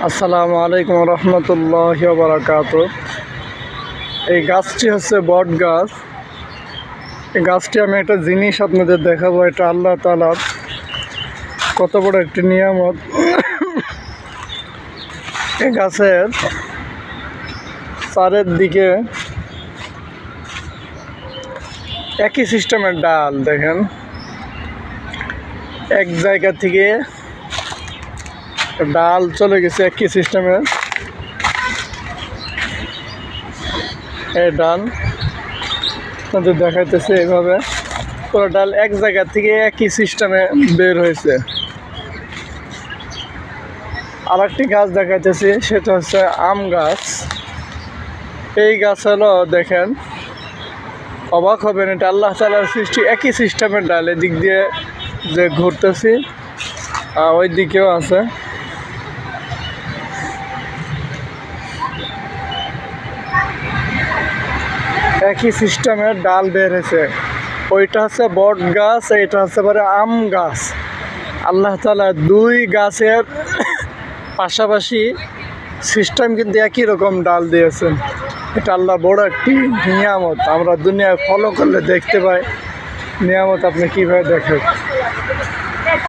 আসসালামু আলাইকুম রহমতুল্লাহি ওয়া বারাকাতুহু। এই গাছটি হচ্ছে বট গাছ। এই গাছটি আমি একটা জিনিস আপনাদের দেখাবো। এটা আল্লাহ তাআলার কত বড় একটি নিয়ামত। এই গাছের চারের দিকে একই সিস্টেমের ডাল দেখেন, এক জায়গা থেকে ডাল চলে গেছে একই সিস্টেমের। এই ডাল আপনাদের দেখাইতেছে এইভাবে পুরো ডাল এক জায়গা থেকে একই সিস্টেমে বের হয়েছে। আর একটি গাছ দেখাইতেছি, সেটা হচ্ছে আম গাছ। এই গাছ হলো দেখেন, অবাক হবেন, এটা আল্লাহ তাআলার সৃষ্টি। একই সিস্টেমের ডাল, এদিক দিয়ে যে ঘুরতেছি ওই দিকেও আছে। একই সিস্টেমের ডাল বের হয়েছে। ওইটা হচ্ছে বট গাছ, এইটা হচ্ছে পরে আম গাছ। আল্লাহ তাআলা দুই গাছের পাশাপাশি সিস্টেম কিন্তু একই রকম ডাল দিয়েছেন। এটা আল্লাহ বড় একটি নিয়ামত। আমরা দুনিয়ায় ফলো করলে দেখতে পাই নিয়ামত। আপনি কীভাবে দেখেন?